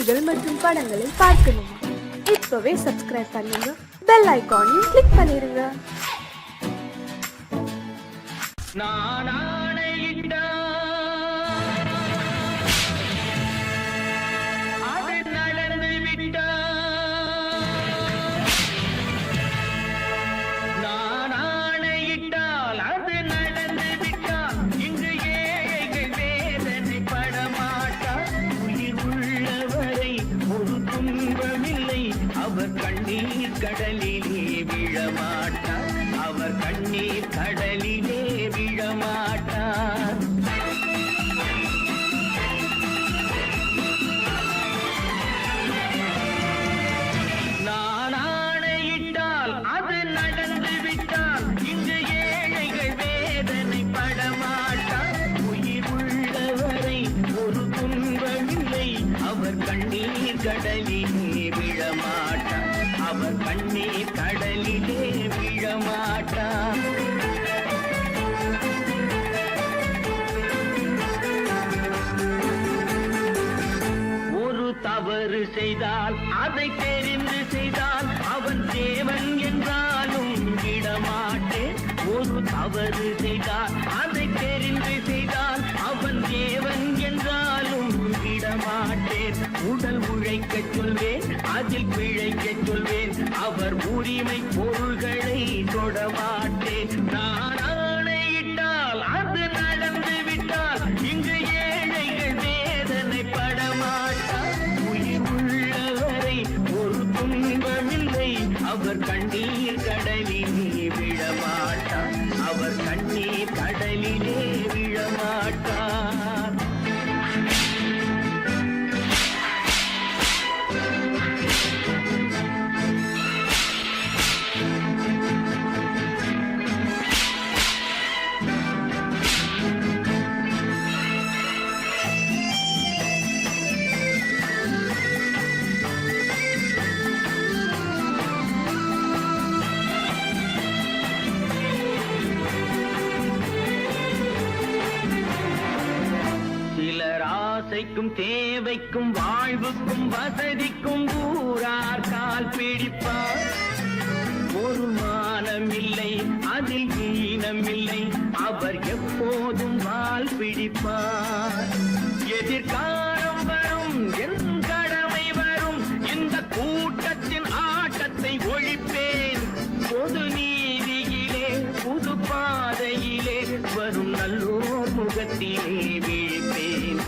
செய்திகள் மற்றும் படங்களை பார்க்கணுமா? இப்பவே சப்ஸ்கிரைப் பண்ணுங்க, பெல் ஐகானையும் கிளிக் பண்ணிருங்க. கடலிலே விழமாட்டார், அவர் கண்ணீர் கடலிலே விழமாட்டார். நான் ஆணையிட்டால் அது நடந்து விட்டால் இங்கு ஏழைகள் வேதனை படமாட்டார். உயிர் உள்ளவரை ஒரு துன்பமில்லை, அவர் கண்ணீர் கடலிலே விழமாட்டார், அவர் கண்ணீர் கடலிலே விழமாட்டார். ஒரு தவறு செய்தால் அதை தெரிந்து செய்தால் அவன் தேவன் என்றாலும் விடமாட்டேன். ஒரு தவறு செய்தால் அதை தெரிந்து செய்தால் அவன் தேவன் என்றாலும் விடமாட்டேன். உடல் உழைக்க சொல்வேன், அதில் பிழைக்க சொல்வேன், அவர் உரிமை பொருள்களை தொடமாட்டேன். நான் ஆணையிட்டால் அது நடந்து விட்டால் இங்கு ஏழைகள் வேதனை படமாட்டார். உயிர் உள்ளவரை ஒரு துன்பமில்லை, அவர் கண்ணீர் கடலிலே விழமாட்டார், அவர் கண்ணீர் கடலிலே விழமாட்டார். ஆசைக்கும் தேவைக்கும் வாழ்வுக்கும் வசதிக்கும் ஊரார் கால் பிடிப்பார். ஒரு மானமில்லை, அதில் ஈனமில்லை, அவர் எப்போதும் வால் பிடிப்பார். எதிர்காலம் வரும், என் கடமை வரும், இந்த கூட்டத்தின் ஆட்டத்தை ஒழிப்பேன். பொது நீதியிலே புது பாதையிலே வரும் நல்லோர் முகத்திலே விழிப்பேன்,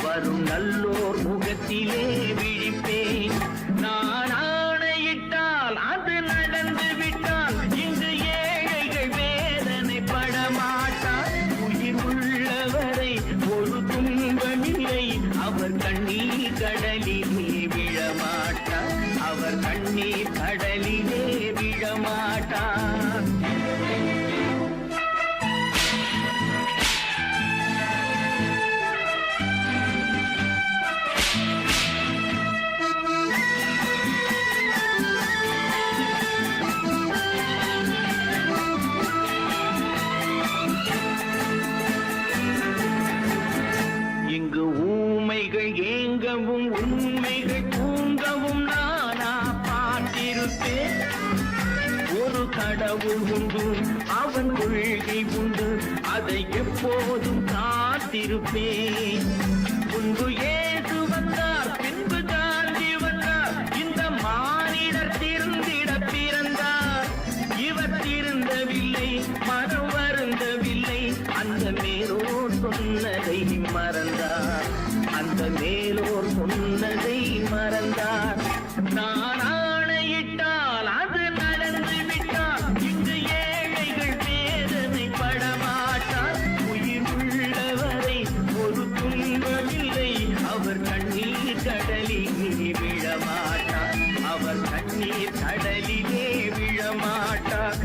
வரும் நல்லோர் முகத்திலே விழிப்பேன். நான் ஆணையிட்டால் அது நடந்து விட்டால் இங்கு ஏழைகள் வேதனை படமாட்டார். உயிர் உள்ளவரை ஒரு துன்பமில்லை, அவர் கண்ணீர் கடலிலே விழமாட்டார், அவர் கண்ணீர் கடலிலே விழமாட்டார். இங்கு ஊமைகள் ஏங்கவும் உண்மைகள் தூங்கவும் நானா பார்த்திருப்பேன். ஒரு கடவுள் உண்டு, அவன் கொள்கை உண்டு, அதை எப்போதும் காத்திருப்பேன். முன்பு ஏசு வந்தார், பின்பு காந்தி வந்தார், இந்த மானிடர் திருந்திட பிறந்தார். இவர் திருந்தவில்லை, மனம் வருந்தவில்லை, அந்த மேலோர் சொன்னதை மறந்தார், அந்த மேலோர் சொன்னதை மறந்தார். நான் ஆணையிட்டால் அது நடந்து விட்டால் இங்கு ஏழைகள் வேதனை படமாட்டார். உயிர் உள்ளவரை ஒரு துன்பமில்லை, அவர் கண்ணீர் கடலிலே விழமாட்டார், அவர் கண்ணீர் கடலிலே விழமாட்டார்.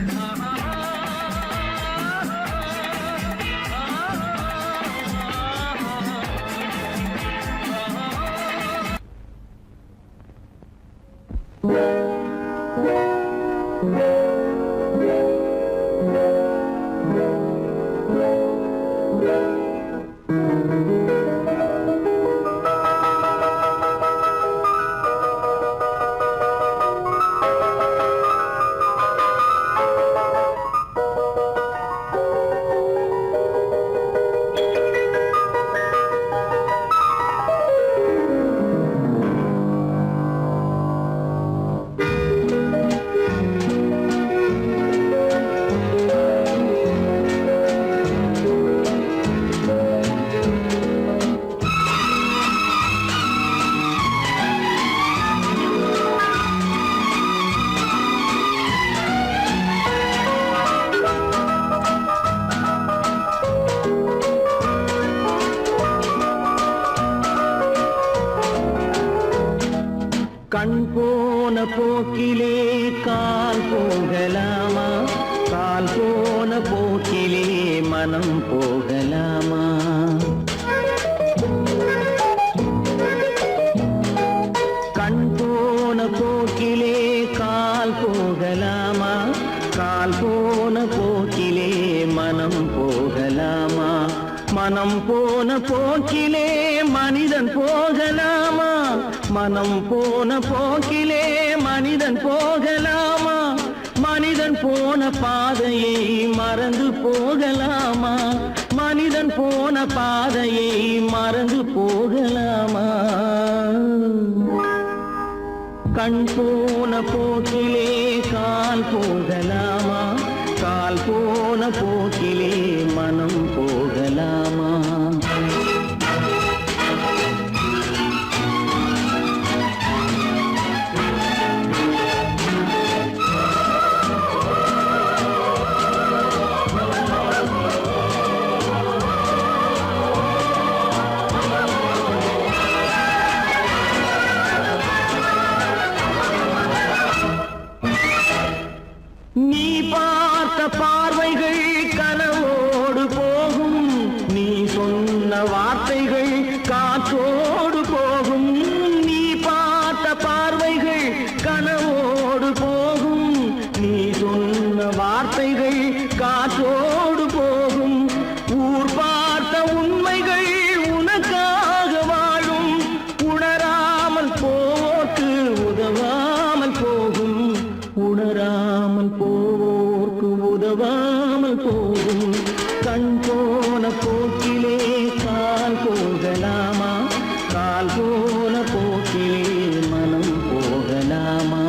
கண் போன போக்கிலே கால் போகலாமா, கால் போன போக்கிலே மனம் போகலாமா? கண் போன போக்கிலே கால் போகலாமா, கால் போன போக்கிலே மனம் போகலாமா? மனம் போன போக்கிலே மனிதன் போகலாமா, மனம் போன போக்கிலே மனிதன் போகலாமா? மனிதன் போன பாதையை மறந்து போகலாமா, மனிதன் போன பாதையை மறந்து போகலாமா? கண் போன போக்கிலே கால் போகலாமா, கால் போன போக்கிலே மனம் போகலாமா? நீ பார்த்த பார்வைகள் கனவோடு போகும், நீ சொன்ன வார்த்தைகள் காற்றோடு போகும். நீ பார்த்த பார்வைகள் கனவோடு போகும், நீ சொன்ன வார்த்தைகள் காற்றோடு போகும். ஊர் பார்த்த உண்மைகள் உனக்காக வாழும், உணராமல் போக்கு உதவாமல் போகும், உணராமல் போவோர்க்கு உதவாமல் போகும். கண் போன போக்கிலே கால் போகலாமா, கால் போன போக்கிலே மனம் போகலாமா?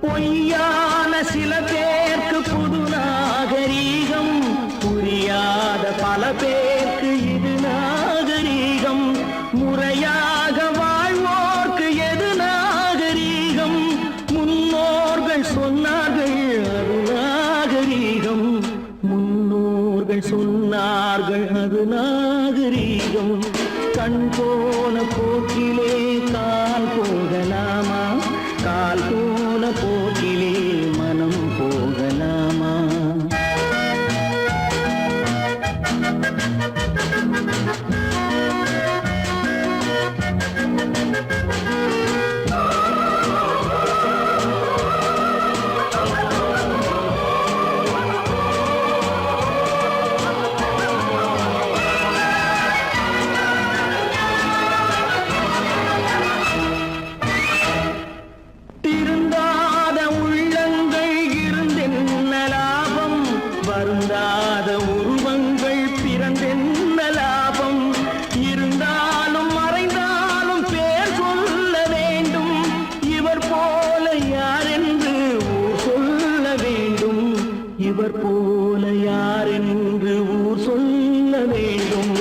பொய்யான சில பேருக்கு புது நாகரீகம், புரியாத பல பேருக்கு இது நாகரீகம். முறையாக வாழ்வோர்க்கு எது நாகரீகம்? முன்னோர்கள் சொன்னார்கள் அது நாகரீகம், முன்னோர்கள் சொன்னார்கள் அது நாகரீகம். கண் போன போக்கிலே கால் போகலாமா, கால் போன போக்கிலே மனம் போகலாமா? திருந்தாத உள்ளங்கள் இருந்தென்ன லாபம், வருந்தாத உருவங்கள் பிறந்தென்ன லாபம்? இருந்தாலும் மறைந்தாலும் பேர் சொல்ல வேண்டும், இவர் போல யார் என்று ஊர் சொல்ல வேண்டும், இவர் போல யார் என்று ஊர் சொல்ல வேண்டும்.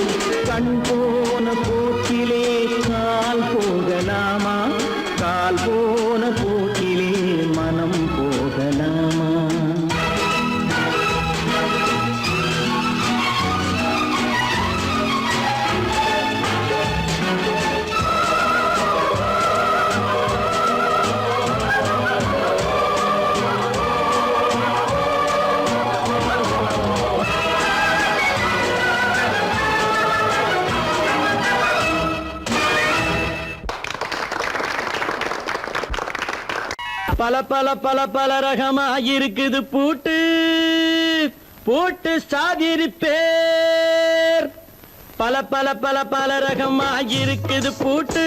கண் போன போக்கிலே கால் போகலாமா, கால் போன போக்கிலே மனம் போகலாமா? பல பல பல பல ரகமா இருக்குது பூட்டு, பூட்டு சாதிரி பேர் பல பல பல பல ரகமா இருக்குது பூட்டு,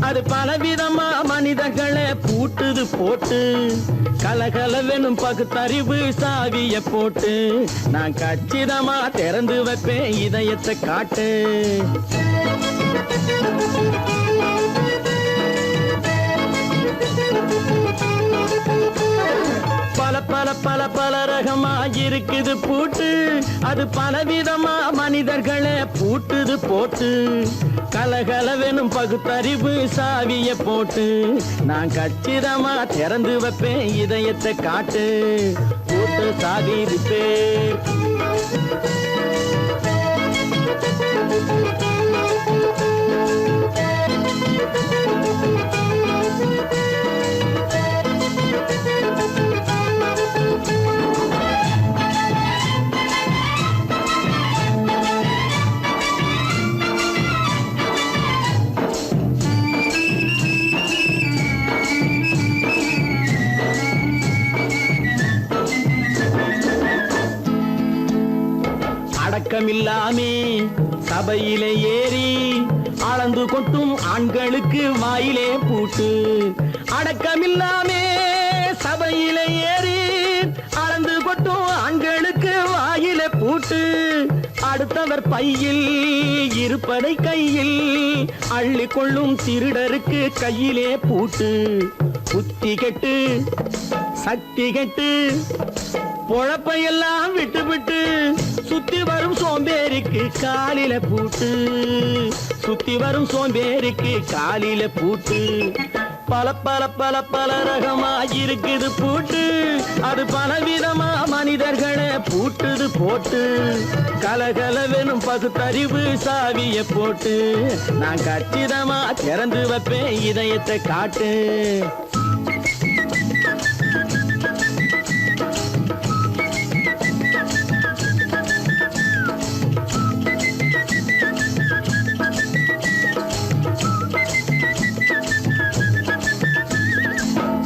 அது பலவிதமா மனிதர்களை பூட்டுது போட்டு. கலகலவெனும் பகுத்தறிவு சாவிய போட்டு, நான் கச்சிதமா திறந்து வைப்பேன் இதயத்தை காட்டு. பல பல பல பல ரகமா இருக்குது பூட்டு, அது பலவிதமா மனிதர்களை பூட்டுது போட்டு. கலகலவெனும் பகுத்தறிவு சாவிய போட்டு, நான் கச்சிதமா திறந்து வைப்பேன் இதயத்தை காட்டு. பூட்டு சாவி ரிப்பேர். அடக்கமில்லாமே சபையிலே ஏறி அளந்து கொட்டும் ஆண்களுக்கு வாயிலே பூட்டு. அடக்கமில்லாமே சபையிலே ஏறி அளந்து கொட்டும் ஆண்களுக்கு வாயிலே பூட்டு. அடுத்தவர் பையில் இருப்பதை கையில் அள்ளி கொள்ளும் திருடருக்கு கையிலே பூட்டு. புத்தி கெட்டு சக்தி கெட்டு பொழப்பையெல்லாம் விட்டு விட்டு சுத்தி வரும் சோம்பேறிக்கு காலில பூட்டு. சுத்தி வரும் சோம்பேறிக்கு காலில பூட்டு. பல பல பல பல ரகமா இருக்குது பூட்டு, அது பலவிதமா மனிதர்களை பூட்டுது போட்டு. கலகலவெனும் பகுத்தறிவு சாவிய போட்டு, நான் கச்சிதமா திறந்து வைப்பேன் இதயத்தை காட்டு.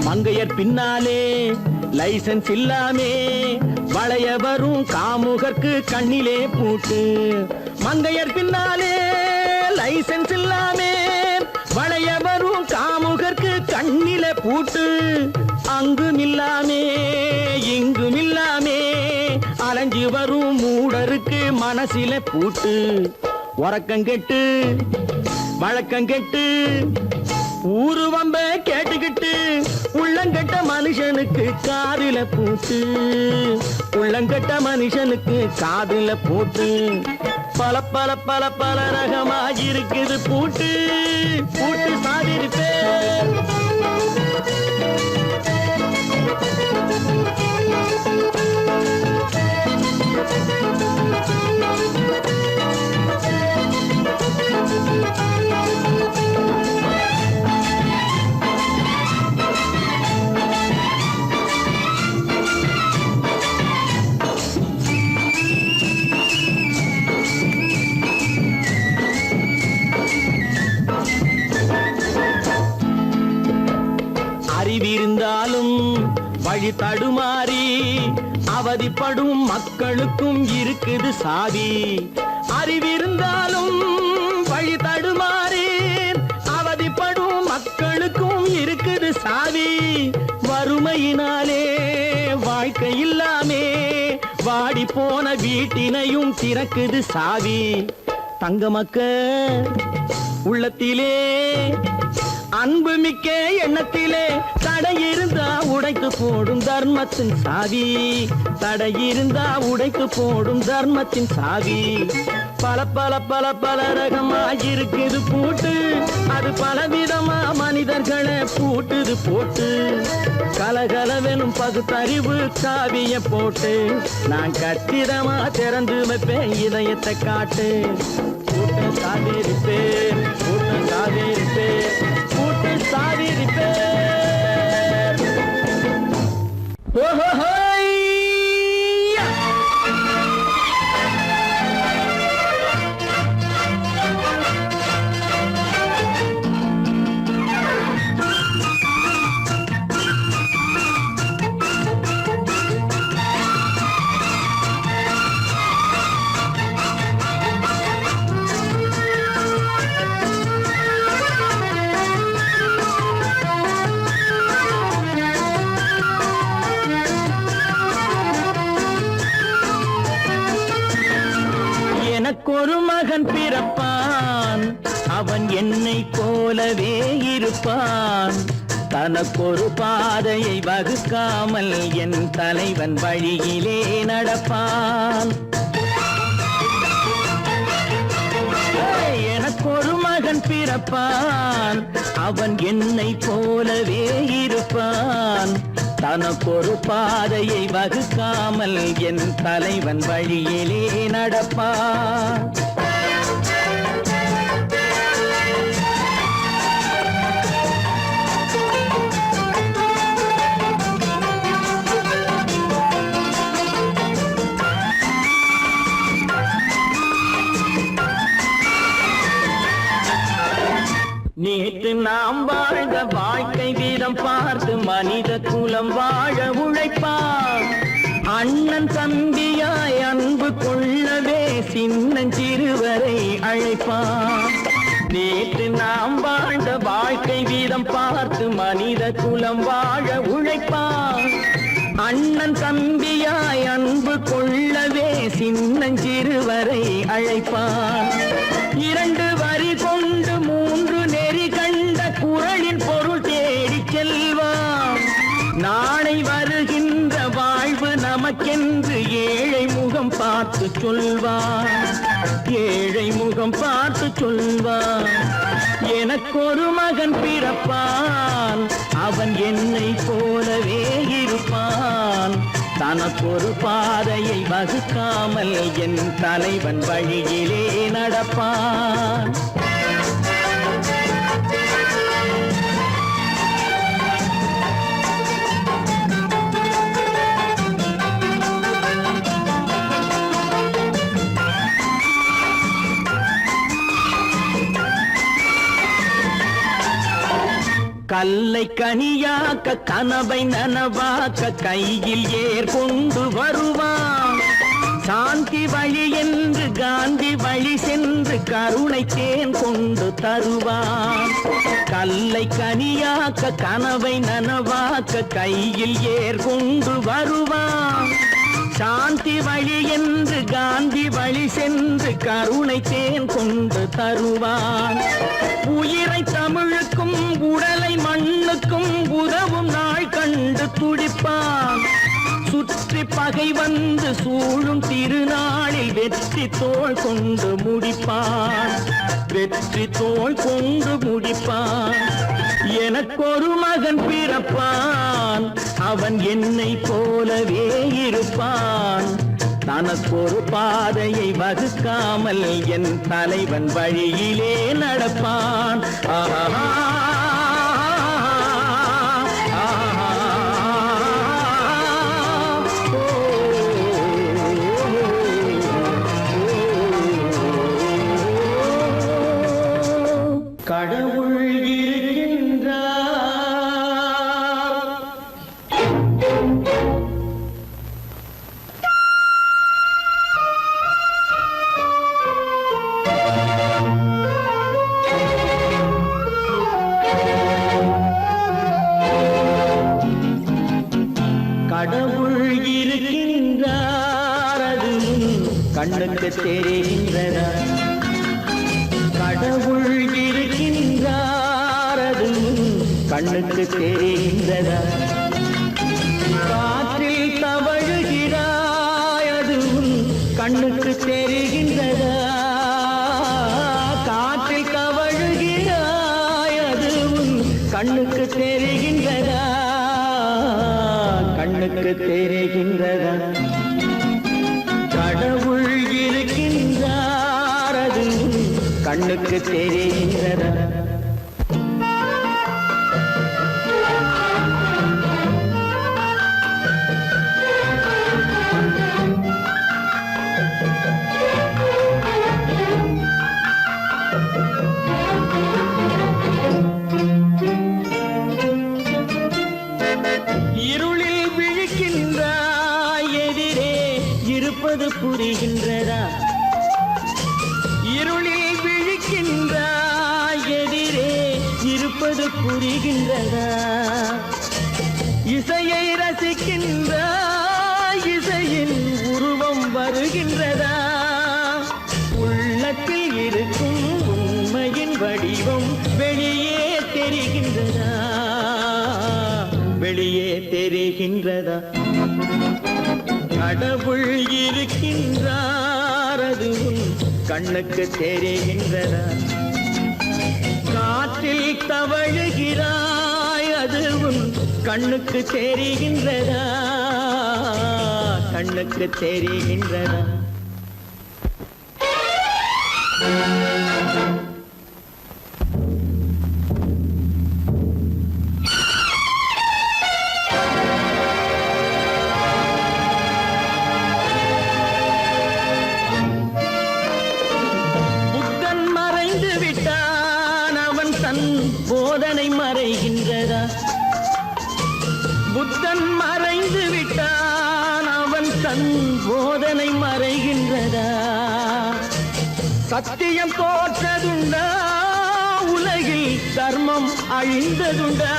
மங்கையர் பின்னாலே லைசன்ஸ் இல்லாமே வளைய வரும் காமுகர்க்கு கண்ணிலே பூட்டு. மங்கையர் பின்னாலே லைசன்ஸ் இல்லாமே வளைய வரும் காமுகர்க்கு கண்ணிலே பூட்டு. அங்கும் இல்லாமே இங்கும் இல்லாமே அலைஞ்சு வரும் மூடருக்கு மனசில பூட்டு. உறக்கங்கெட்டு வழக்கங்கெட்டு ஊரு வம்ப கேட்டுக்கிட்டு உள்ளங்கட்ட மனுஷனுக்கு காதில பூட்டு. உள்ளங்கட்ட மனுஷனுக்கு காதில பூட்டு. பல பல பல பல ரகமா இருக்குது பூட்டு. பூட்டு சாதிருப்பேன். அறிவிருந்தாலும் வழி தடுமாறி அவதிப்படும் மக்களுக்கும் இருக்குது சாவி. அறிவிருந்தாலும் வழி தடுமாறி அவதிப்படும் மக்களுக்கும் இருக்குது சாவி. வறுமையினாலே வாழ்க்கை இல்லாமே வாடி போன வீட்டினையும் திறக்குது சாவி. தங்க மக்க உள்ளத்திலே அன்பு மிக்க எண்ணத்திலே தடை இருந்தா உடைத்து போடும் தர்மத்தின் சாவி. தடை இருந்தா உடைத்து போடும் தர்மத்தின் சாவி. பல பல பல பல ரகமா இருக்குது பூட்டு, அது பலவிதமா மனிதர்களை பூட்டுது போட்டு. கலகலவெனும் பகுத்தறிவு சாவிய போட்டு, நான் கச்சிதமா திறந்து வைப்பேன் இதயத்தை காட்டு. கூட்ட சாவி இருப்பேன், கூட்ட சாவி இருப்பேன், கூட்ட சாவி இருப்பேன். எனக்கொரு மகன் பிறப்பான், அவன் என்னை போலவே இருப்பான். தனக்கொரு பாதையை வகுக்காமல் என் தலைவன் வழியிலே நடப்பான். எனக்கொரு மகன் பிறப்பான், அவன் என்னை போலவே இருப்பான். தனக்கொரு பாதையை வகுக்காமல் என் தலைவன் வழியிலே நடப்பான். நேற்று நாம் வாழ்ந்த வாழ்க்கை வீதம் பார்த்து மனித குலம் வாழ உழைப்பான். அண்ணன் தம்பியாய் அன்பு கொள்ளவே சின்னஞ்சிறுவரை அழைப்பான். நேற்று நாம் வாழ்ந்த வாழ்க்கை வீதம் பார்த்து மனித குலம் வாழ உழைப்பான். அண்ணன் தம்பியாய் அன்பு கொள்ளவே சின்னஞ்சிறுவரை அழைப்பான். இரண்டு வரி கொண்டு மூன்று நெறி கண்ட குறளின் பொருள் தேடி செல்வான். நாளை வருகின்ற வாழ்வு நமக்கென்று ஏழை முகம் பார்த்து சொல்வான். ஏழை முகம் பார்த்து சொல்வான். எனக்கொரு மகன் பிறப்பான், அவன் என்னை போலவே இருப்பான். தனக்கொரு பாதையை வகுக்காமல் என் தலைவன் வழியிலே நடப்பான். கல்லை கனியாக்க கனவை நனவாக்க கையில் ஏர் கொண்டு வருவான். சாந்தி வழி என்று காந்தி வழி சென்று கருணை தேன் கொண்டு தருவான். கல்லை கனியாக்க கனவை நனவாக்க கையில் ஏர் கொண்டு வருவான். சாந்தி வழி என்று காந்தி வழி சென்று கருணை தேன் கொண்டு தருவான். உயிரை தமிழுக்கும் உடலை மண்ணுக்கும் உதவும் நாள் கண்டு துடிப்பான். சுற்றி பகை வந்து சூழும் திருநாளில் வெற்றி தோள் கொண்டு முடிப்பான். வெற்றி தோள் கொண்டு முடிப்பான். எனக்கொரு மகன் பிறப்பான், அவன் என்னை போலவே இருப்பான். தனக்கொரு பாதையை வகுக்காமல் என் தலைவன் வழியிலே நடப்பான். ஆஹா கடவுள் இருக்கின்றார். கடவுள் இருக்கின்றார், அது கண்ணுக்கு தெரிகின்றதா? கடவுள் இருக்கின்றார், அது கண்ணுக்கு தெரிகின்றதா? காற்றில் தவழுகிறாய், அது கண்ணுக்கு தெரிகின்றதா? காற்றில் தவழுகிறாய், அது கண்ணுக்கு தெரிகின்றதா? கண்ணுக்கு தெரிகின்றதா? கடவுள் இருக்கின்றார், அது கண்ணுக்கு தெரிகின்றதா? இருளில் விழிக்கின்றாய், எதிரே இருப்பது புரிகின்றதா? இருளில் விழிக்கின்றாய், எதிரே இருப்பது புரிகின்றதா? இசையை ரசிக்கின்றாய், இசையின் உருவம் வருகின்றதா? வடிவம் வெளியே தெரிகின்றதா, வெளியே தெரிகின்றதா? கடவுள் இருக்கின்றார், அது உன் கண்ணுக்கு தெரிகின்றதா? காற்றில் தவழுகிறாய், அது உன் கண்ணுக்கு தெரிகின்றதா, கண்ணுக்கு தெரிகின்றதா? புத்தன் மறைந்து விட்டான், அவன் தன் போதனை மறைகின்றதா? புத்தன் மறைந்து விட்டான், அவன் தன் போதனை மறைகின்றதா? சத்தியம் தோற்றதுண்டா, உலகில் தர்மம் அழிந்ததுண்டா?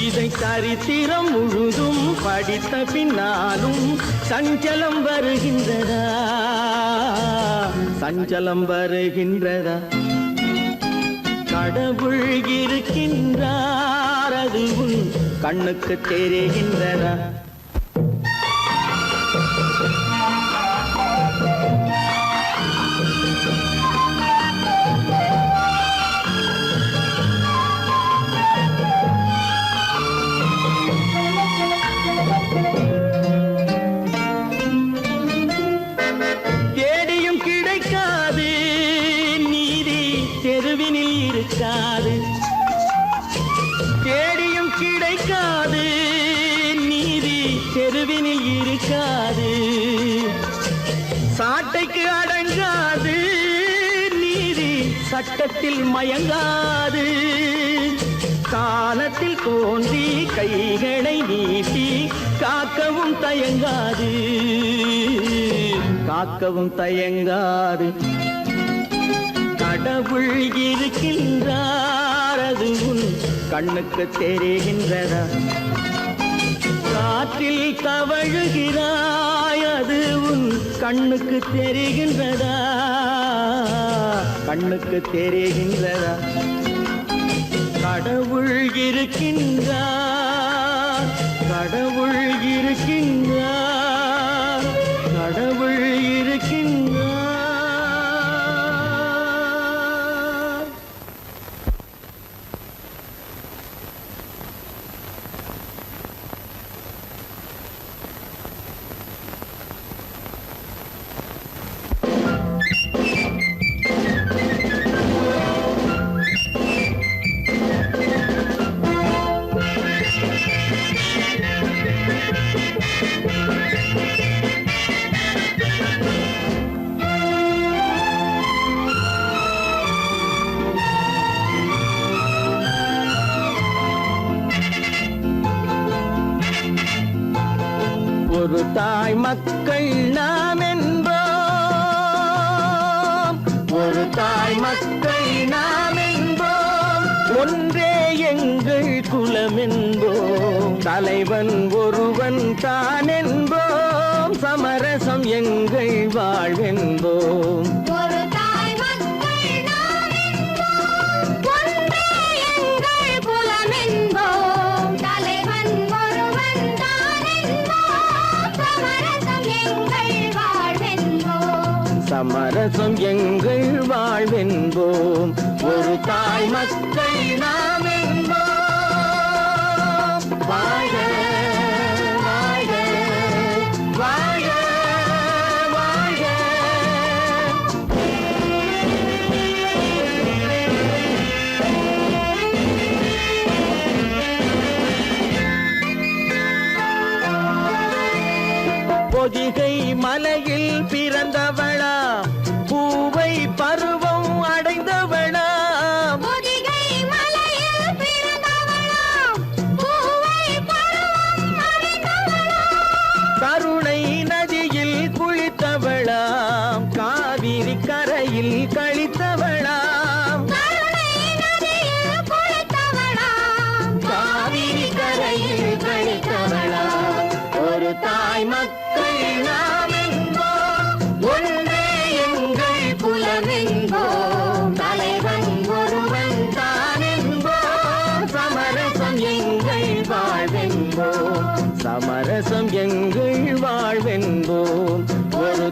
இதை சரித்திரம் முழுதும் படித்த பின்னாலும் சஞ்சலம் வருகின்றதா, சஞ்சலம் வருகின்றதா? கடவுள் இருக்கின்றார், அது உன் கண்ணுக்கு தெரிகின்றதா? தேடியும் கிடைக்காது நீதி, தெருவினில் இருக்காது. தேடியும் கிடைக்காது நீதி, தெருவினில் இருக்காது. சாட்டைக்கு அடங்காது நீதி, சட்டத்தில் மயங்காது. காலத்தில் தோன்றி கைகளை நீட்டி காக்கவும் தயங்காது, காக்கவும் தயங்காது. கடவுள் இருக்கின்றார், அது உன் கண்ணுக்கு தெரிகின்றதா? காற்றில் தவழுகிறாய், அது உன் கண்ணுக்கு தெரிகின்றதா, கண்ணுக்கு தெரிகின்றதா? கடவுள் இருக்கின்றார், கடவுள் இருக்கின்றார், கடவுள் இருக்கின்றார். ஒரு தாய் மக்கள் நாம் என்போம், ஒரு தாய் மக்கள் நாம் என்போம். ஒன்றே எங்கள் குலம் என்போம், தலைவன் ஒருவன் தான் என்போம். சமரசம் எங்கள் வாழ்வென்போம். சமரசம் எங்கள் வாழ்வென்போம், ஒரு தாய் மக்கள் நாம் என்போம். வாழ்க வாழ்க வாழ்க வாழ்க. பொதிகை மலையில் பிறந்தவளா, பூவை பருவம் அடைந்தவளா? பொதிகை மலையில் பிறந்தவளா, பூவை பருவம்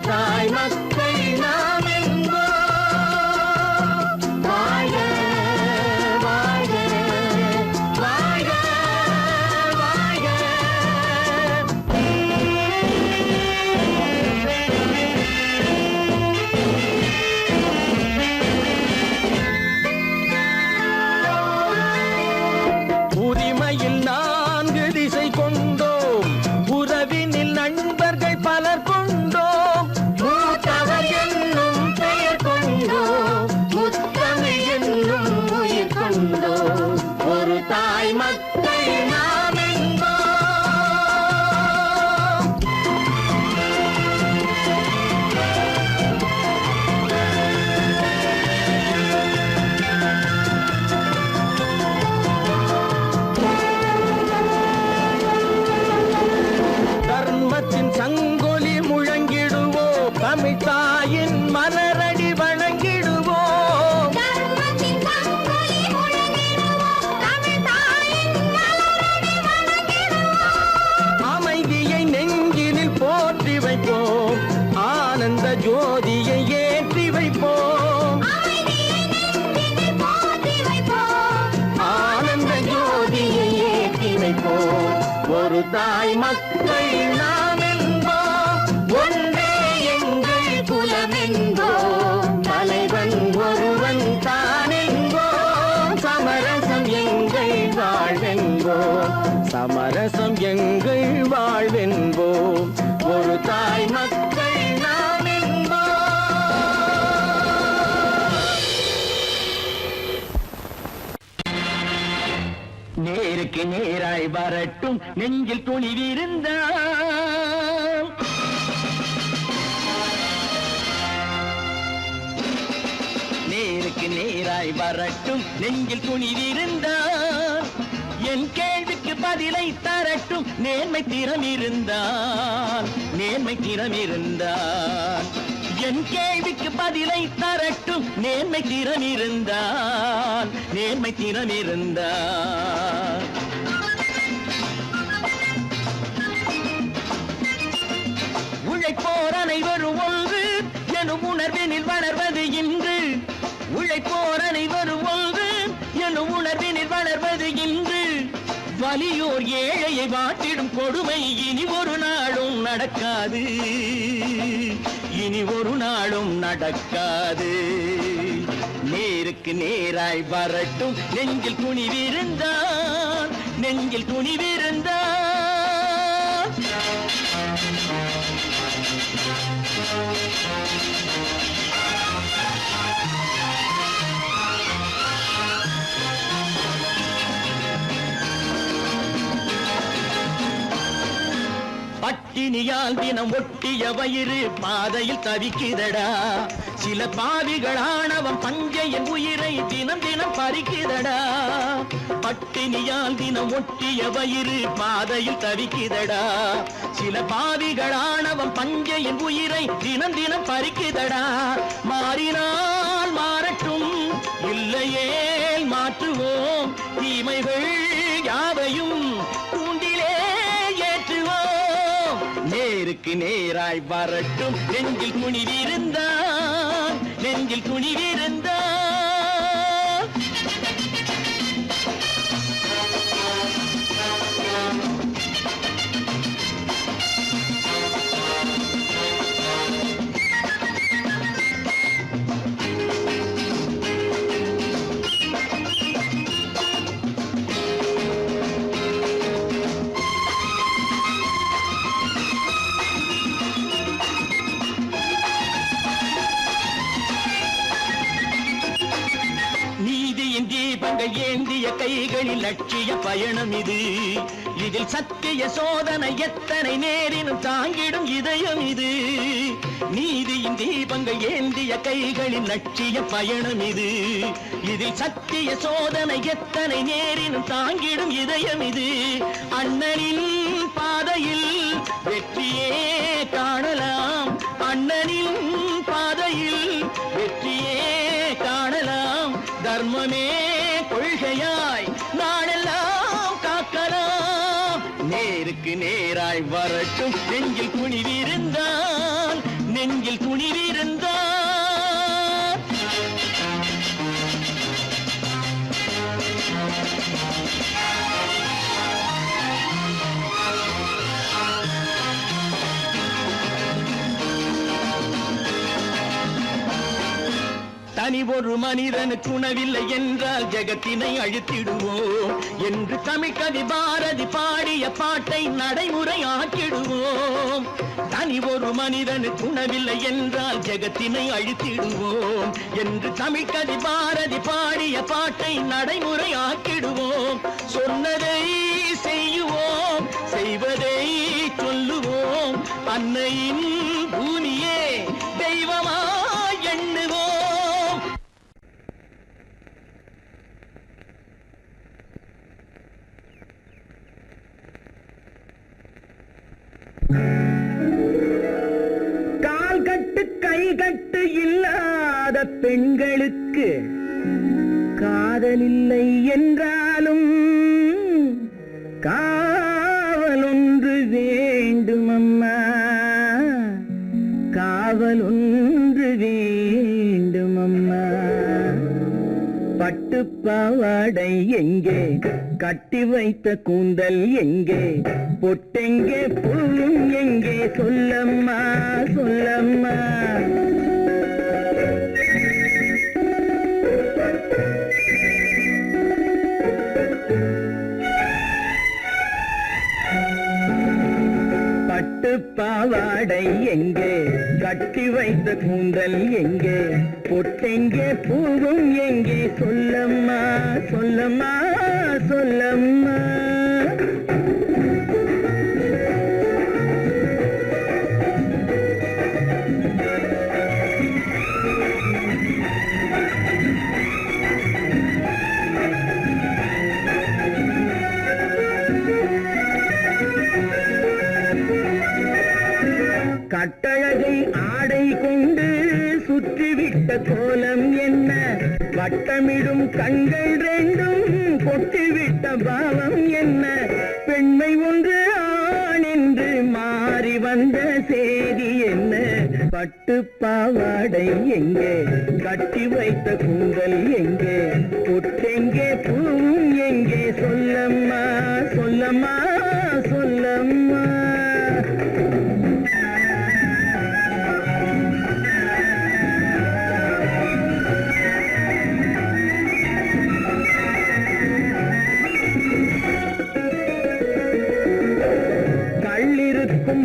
தாய் மக்கள் நாம் என்போம். வாழ்க வாழ்க வாழ்க வாழ்க. உரிமையில் 4 திசை கொண்டோம், உறவினில் நண்பர்கள் பலர் கொண்டோம், மூத்தவர் என்னும் பெயர் கொண்டோம், முத்தமிழ் என்னும் உயிர் கொண்டோம், ஒரு தாய் மக்கள் நாம் என்போம். தர்மத்தின் சங்கொலி முழங்கிடுவோம், தமிழ் தாயின் மலரடி வணங்கிடுவோம். அமைதியை நெஞ்சினில் போற்றி வைப்போம், ஆனந்த ஜோதியை ஏற்றி வைப்போம், ஆனந்த ஜோதியை ஏற்றி வைப்போம், ஒரு தாய் மக்கள் நாம் என்போம், ஒன்றே எங்கள் குலம் என்போம், தலைவன் ஒருவன் தான் என்போம், சமரசம் எங்கள் வாழ்வென்போம், சமரசம் எங்கள் வாழ்வென்போம், ஒரு தாய் மக்கள் நாம் என்போம். நேருக்கு நேராய் வரட்டும் நெஞ்சில் துணிவிருந்தால், நேருக்கு நேராய் வரட்டும் நெஞ்சில் துணிவிருந்தால், என் கேள்விக்கு பதிலை தரட்டும் நேர்மை திறம் இருந்தால், நேர்மை திறம் இருந்தால், என் கேள்விக்கு பதிலை தரட்டும் நேர்மை திறம் இருந்தால், நேர்மை திறம் இருந்தால். உழைப்போர் அனைவரும் ஒன்று எனும் உணர்வினில் வளர்வது இன்று, உழைப்போர் அனைவரும் ஒன்று எனும் உணர்வினில் வளர்வது இன்று, வலியோர் ஏழையை வாட்டிடும் கொடுமை இனி ஒரு நாளும் நடக்காது, இனி ஒரு நாளும் நடக்காது. நேருக்கு நேராய் வரட்டும் நெஞ்சில் துணிவிருந்தால், நெஞ்சில் துணிவிருந்தால். பட்டினியால் தினம் ஒட்டிய வயிறு பாதையில் தவிக்குதடா, சில பாவிகளானவன் பஞ்சையின் உயிரை தினம் தினம் பறிக்குதடா. பட்டினியால் தினம் ஒட்டிய வயிறு பாதையில் தவிக்குதடா, சில பாவிகளானவன் பஞ்சையின் உயிரை தினம் தினம் பறிக்குதடா. மாறினால் மாறட்டும், இல்லையே மாற்றுவோம், தீமைகள் யாவையும் கூண்டிலே ஏற்றுவோம். நேருக்கு நேராய் வரட்டும் நெஞ்சில் துணிவிருந்தால், நெஞ்சில் துணிவிருந்தால். தீபங்கள் ஏந்திய கைகளில் லட்சிய பயணம் இது, இதில் சத்திய சோதனை எத்தனை நேரினும் தாங்கிடும் இதயம் இது. நீதியின் தீபங்கள் ஏந்திய கைகளில் லட்சிய பயணம் இது, இதில் சத்திய சோதனை எத்தனை நேரினும் தாங்கிடும் இதயம் இது. அண்ணனின் பாதையில் வெற்றியே காணலாம், அண்ணனின் பாதையில் வெற்றியே காணலாம், தர்மமே கொள்கையாய் நாடெல்லாம் காக்கலாம். நேருக்கு நேராய் வரட்டும் நெஞ்சில் துணிவிருந்தால், நெஞ்சில் துணிவிருந்தார். தனி ஒரு மனிதனுக்கு உணவில்லை என்றால் ஜெகத்தினை அழித்திடுவோம் என்று தமிழ்கவி பாரதி பாடிய பாட்டை நடைமுறையாக்கிடுவோம். தனி ஒரு மனிதனுக்கு உணவில்லை என்றால் ஜெகத்தினை அழித்திடுவோம் என்று தமிழ்கவி பாரதி பாடிய பாட்டை நடைமுறையாக்கிடுவோம். சொன்னதை செய்யுவோம், செய்வதை சொல்லுவோம், அன்னையின் பூமியே தெய்வமா எண்ணுவோம். கால் கட்டு கை கட்டு இல்லாத பெண்களுக்கு காதலில்லை என்றாலும் காவல் ஒன்று வேண்டும் அம்மா, காவல் ஒன்று வேண்டும் அம்மா. பட்டு பாவாடை எங்கே, கட்டி வைத்த கூந்தல் எங்கே, பொட்டெங்கே பூவும் எங்கே, சொல்லம்மா சொல்லம்மா. பட்டு பாவாடை எங்கே, கட்டி வைத்த கூந்தல் எங்கே, பொட்டெங்கே பூவும் எங்கே, சொல்லம்மா சொல்லம்மா சொல்லம்மா. கட்டழகை ஆடை கொண்டு சுற்றிவிட்ட கோலம் என்ன, வட்டமிடும் கண்கள் ரெண்டும் கொட்டிவிட்ட பாவம் என்ன, பெண்மை ஒன்று ஆண் என்று மாறி வந்த செய்தி என்ன. பட்டு பாவாடை எங்கே, கட்டி வைத்த கூந்தல் எங்கே, பொட்டெங்கே பூவும் எங்கே, சொல்லம்மா சொல்லம்மா சொல்லம்மா.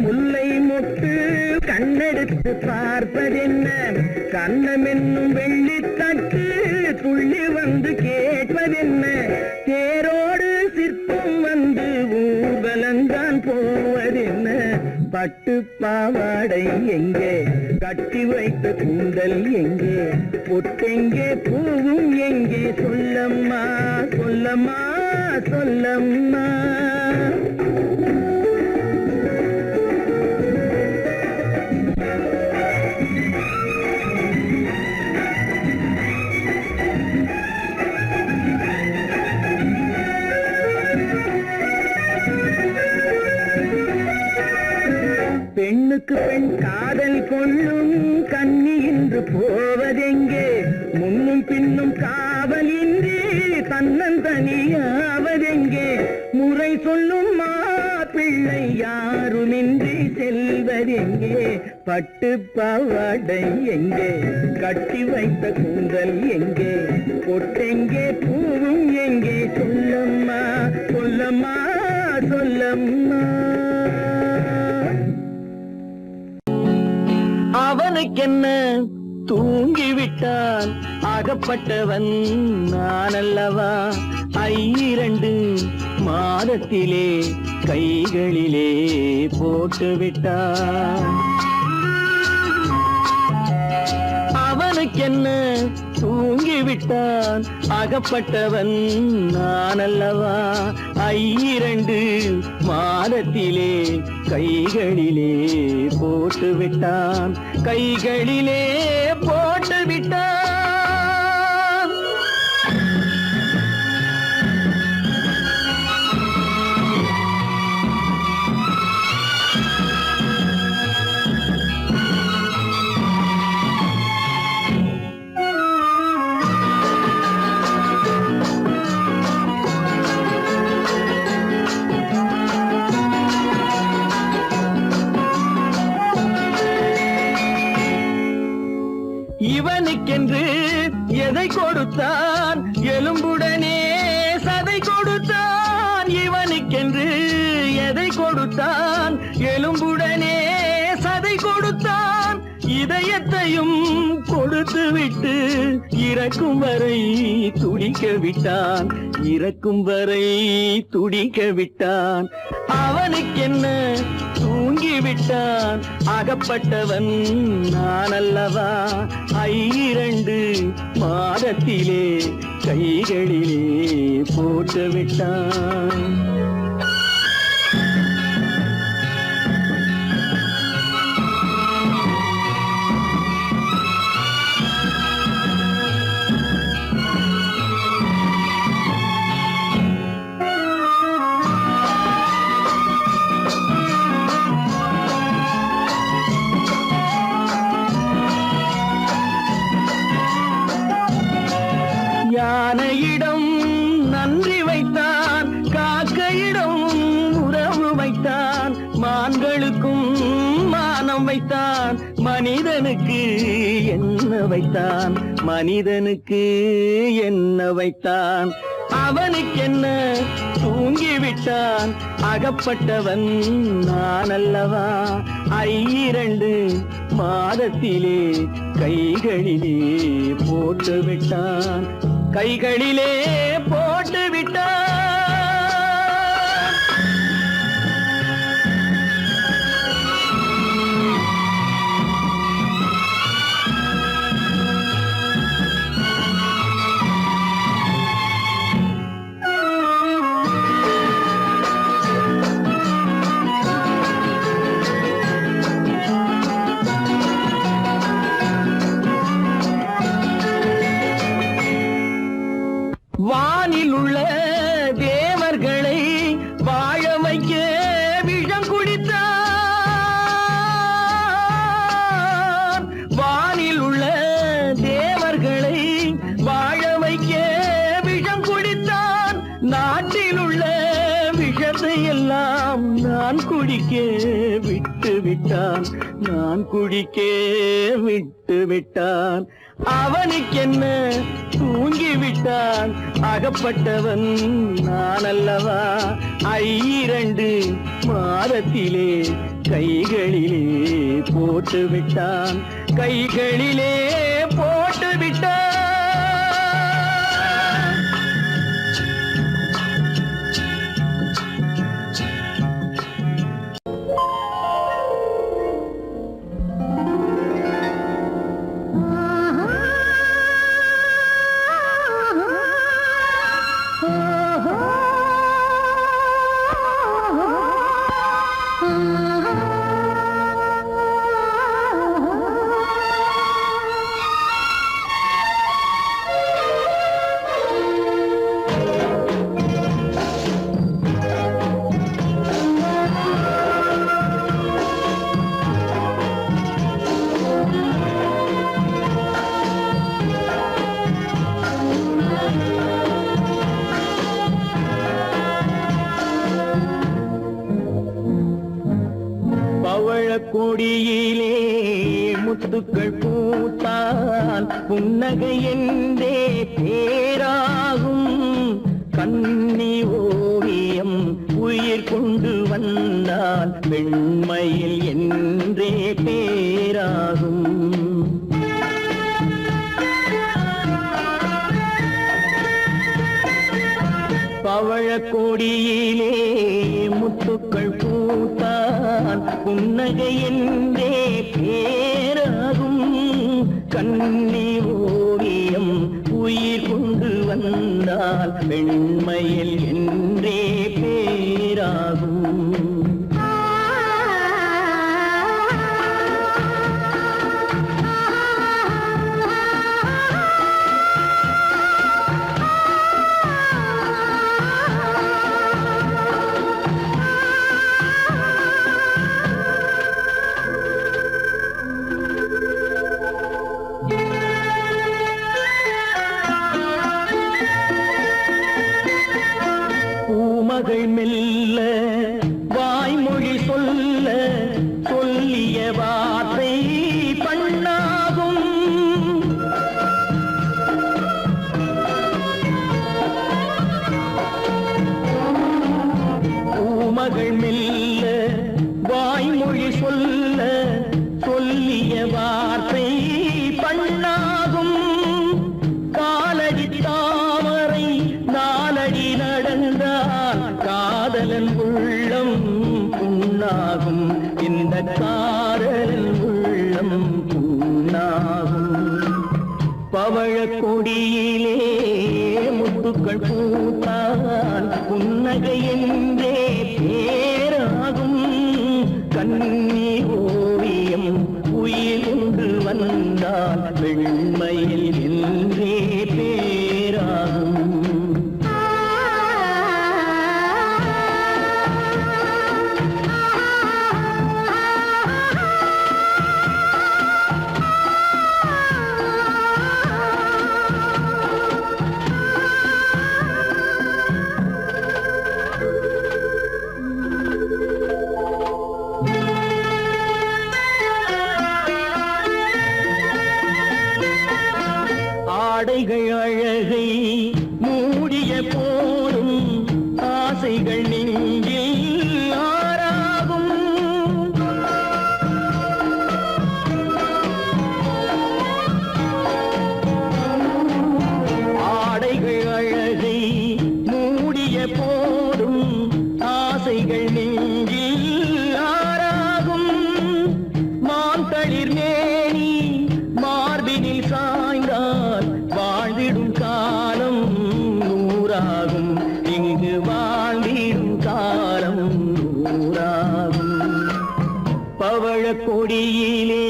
முல்லை மொட்டு கண்ணெடுத்து பார்ப்பதென்ன, கண்ணம் என்னும் வெள்ளித்தட்டு துள்ளி வந்து கேட்பதென்ன, தேரோடு சிற்பம் வந்து ஊர்வலந்தான் போவதென்ன. பட்டு பாவாடை எங்கே, கட்டி வைத்த கூந்தல் எங்கே, பொட்டெங்கே பூவும் எங்கே, சொல்லம்மா சொல்லம்மா சொல்லம்மா. பெண்ணுக்கு பெண் காதல் கொள்ளும் கன்னி இன்று போவதெங்கே, முன்னும் பின்னும் காவலின்றி தன்னந்தனியாவதெங்கே, முறை சொல்லும் மாப்பிள்ளை யாருமின்றி செல்வதெங்கே. பட்டு பாவாடை எங்கே, கட்டி வைத்த கூந்தல் எங்கே, பொட்டெங்கே பூவும் எங்கே, சொல்லம்மா சொல்லம்மா சொல்லம்மா. அவனுக்கென்ன தூங்கிவிட்டான், அகப்பட்டவன் நான் அல்லவா, 2 மாதத்திலே கைகளிலே போட்டுவிட்டான். அவனுக்கென்ன தூங்கிவிட்டான், அகப்பட்டவன் நான் அல்லவா, 2 மாதத்திலே கைகளிலே போட்டுவிட்டான், கைகளிலே போட்டுவிட்டான். இவனுக்கென்று எதை கொடுத்தான் எலும்புடனே சதை கொடுத்தான் இவனுக்கென்று எதை கொடுத்தான் எலும்புடனே சதை கொடுத்தான் இதயத்தையும் கொடுத்து விட்டு இறக்கும் வரை துடிக்க விட்டான் இறக்கும் வரை துடிக்க விட்டான் அவனுக்கென்ன தூங்கிவிட்டான் அகப்பட்டவன் நான் அல்லவா 2 மாதத்திலே கைகளிலே போட்டு விட்டான் யானையிடம் நன்றி வைத்தான் காக்கையிடம் உறவு வைத்தான் மான்களுக்கும் மானம் வைத்தான் மனிதனுக்கு என்ன வைத்தான் மனிதனுக்கு என்ன வைத்தான் அவனுக்கென்ன தூங்கிவிட்டான் அகப்பட்டவன் நான் அல்லவா 2 மாதத்திலே கைகளிலே போட்டு விட்டான் கைகளிலே போட்டு விட்டான் வானில் உள்ள தேவர்களை வாழ வைக்க விஷம் குடித்தான் வானில் உள்ள தேவர்களை வாழ வைக்க விஷம் குடித்தான் நாட்டில் உள்ள விஷத்தை எல்லாம் நான் குடிக்க விட்டு விட்டான் நான் குடிக்க விட்டு விட்டான் அவனுக்கென்ன தூங்கிவிட்டான் அகப்பட்டவன் நான் அல்லவா 2 மாதத்திலே கைகளிலே போட்டு விட்டான் கைகளிலே போட்டு விட்டான் கொடியிலே முத்துக்கள் பூத்தால் புன்னகை என்றே பேராகும் கண்ணி ஓவியம் உயிர் கொண்டு வந்தால் வெண்மையில் என்றே பேராகும் பவழக்கொடியிலே முத்துக்கள் பூத்தான் புன்னகை என்றே பேராகும் கண்ணி ஓவியம் உயிர் கொண்டு வந்தால் வெண்மையில் என்றே பேராகும் வார்த்தை பண்ணாகும் காலடி தாமரை நாலடி நடந்தால் காதலன் உள்ளம் புண்ணாகும் இந்த காதலன் உள்ளம் புண்ணாகும் பவழ கொடியிலே முத்துக்கள் பூத்தால் புன்னகை என்றே பேராகும் கண்ணி ஓவியம் உயிர் கொண்டு வந்தால் வெண்மையில் என்றே பேராகும் ஆடைகள் அழகை மூடிய போதும் ஆசைகள் நெஞ்சில் ஆறாகும் ஆடைகள் அழகை மூடிய போதும் ஆசைகள் நெஞ்சில் ஆறாகும் மாந்தளிர் மேனி மார்பினில் சாய்ந்தால் வாழ்ந்திடும் காலம் நூறாகும் இங்கு வாழ்ந்திடும் காலம் நூறாகும் பவழ கொடியிலே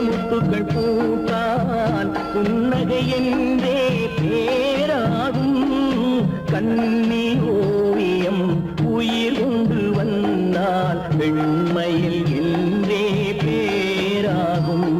முத்துக்கள் பூத்தால் புன்னகை என்றே பேராகும் கண்ணி ஓவியம் உயிர் கொண்டு வந்தால் வெண்மையில் என்றே பேராகும்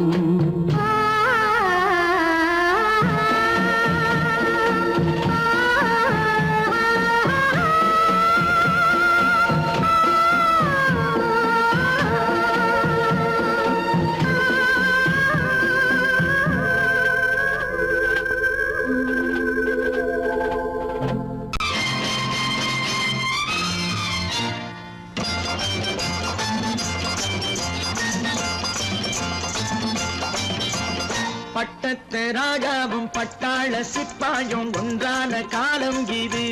பட்டத்து ராஜாவும் பட்டாள சிப்பாயும் ஒன்றான காலம் இது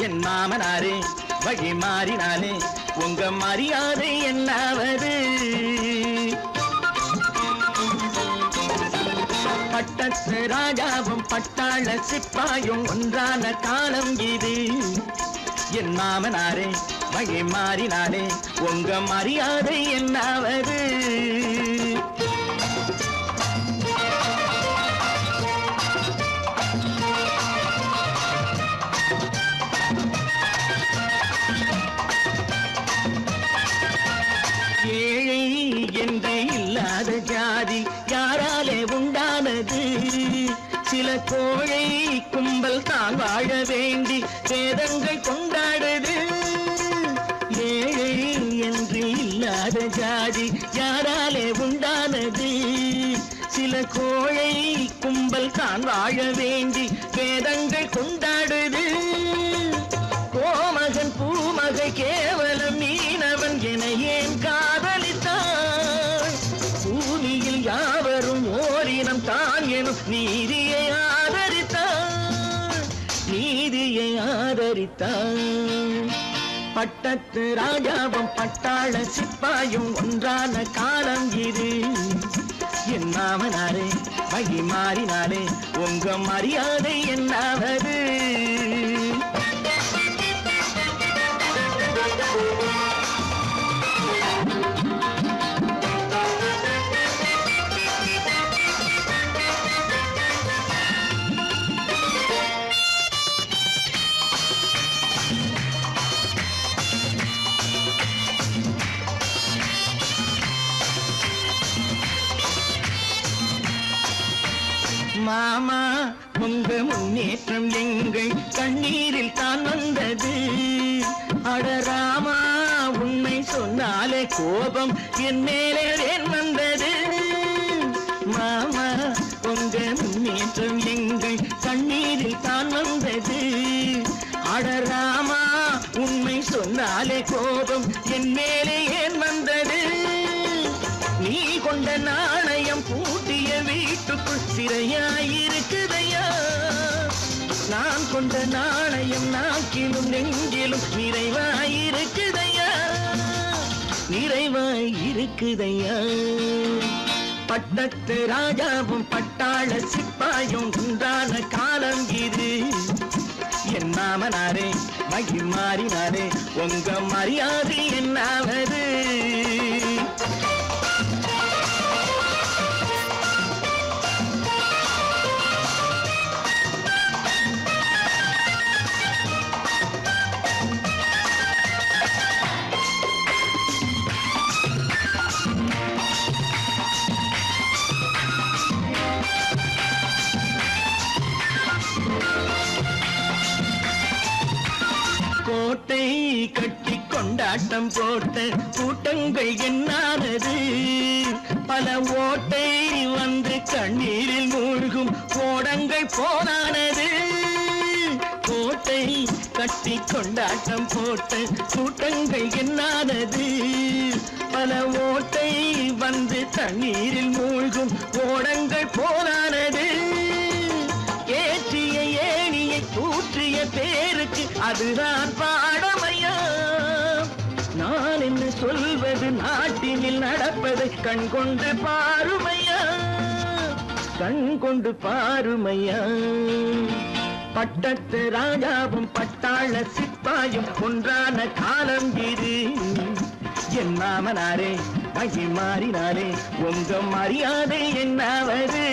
என் மாமனாரே வழி மாறினாலே உங்க மரியாதை என்னாவது பட்டத்து ராஜாவும் பட்டாள சிப்பாயும் ஒன்றான காலம் இது என் மாமனாரே வழி மாறினாலே உங்க மரியாதை என்னாவது ஏழை என்று இல்லாத ஜாதி யாராலே உண்டானது சில கோழை கும்பல் தான் வாழ வேண்டி வேதங்கள் கொண்டாடுது ஏழை என்று இல்லாத ஜாதி யாராலே உண்டானது சில கோழை கும்பல் தான் வாழ வேண்டி வேதங்கள் கொண்டாடுது கோமகன் பூமகை கேவலம் மீனவன் என ஏன் காதலித்தாள் பூமியில் யாவரும் ஓரினம் தான் எனும் நீதியை ஆதரித்தாள் நீதியை ஆதரித்தாள் பட்டத்து ராஜாவும் பட்டாள சிப்பாயும் ஒன்றான காலம் இது என் மாமனாரே வழி மாறினாலே உங்க மரியாதை என்னாவது மாமா உங்க முன்னேற்றம் எங்கள் கண்ணீரில் தான் வந்தது அடராமா உண்மை சொன்னாலே கோபம் என் மேலே ஏன் வந்தது மாமா உங்க முன்னேற்றம் எங்கள் கண்ணீரில் தான் வந்தது அடராமா உண்மை சொன்னாலே கோபம் என் மேலே ஏன் வந்தது நீ கொண்ட நாணயம் பூட்டிய வீட்டுக்குள் சிறையாயிருக்குதையா. நான் கொண்ட நாணயம் நாக்கிலும் நெஞ்சிலும் நிறைவாயிருக்குதையா, நிறைவாயிருக்குதையா. பட்டத்து ராஜாவும் பட்டாள சிப்பாயும் உண்டான காலம் இது. என் மாமனாரே மகிமாறினாரே உங்க மரியாதை என்னாவது. கோட்டை கட்டி கொண்டாட்டம் போட்ட கூட்டங்கள் என்னானது. பல ஓட்டை வந்து கண்ணீரில் மூழ்கும் ஓடங்கள் போனானது. கோட்டை கட்டி கொண்டாட்டம் போட்ட கூட்டங்கள் என்னானது. பல ஓட்டை வந்து தண்ணீரில் மூழ்கும் ஓடங்கள் போனானது. ஏற்றிய ஏணியை தூற்றிய பேருக்கு அதுதான் பாடமையா. நான் என்ன சொல்வது, நாட்டினில் நடப்பதை கண்கொண்டு பாருமையா, கண்கொண்டு பாருமையா. பட்டத்து ராஜாவும் பட்டாள சிப்பாயும் ஒன்றான காலம் இது. என் மாமனாரே மகிமாறினாரே உங்க மரியாதை என்னாவது.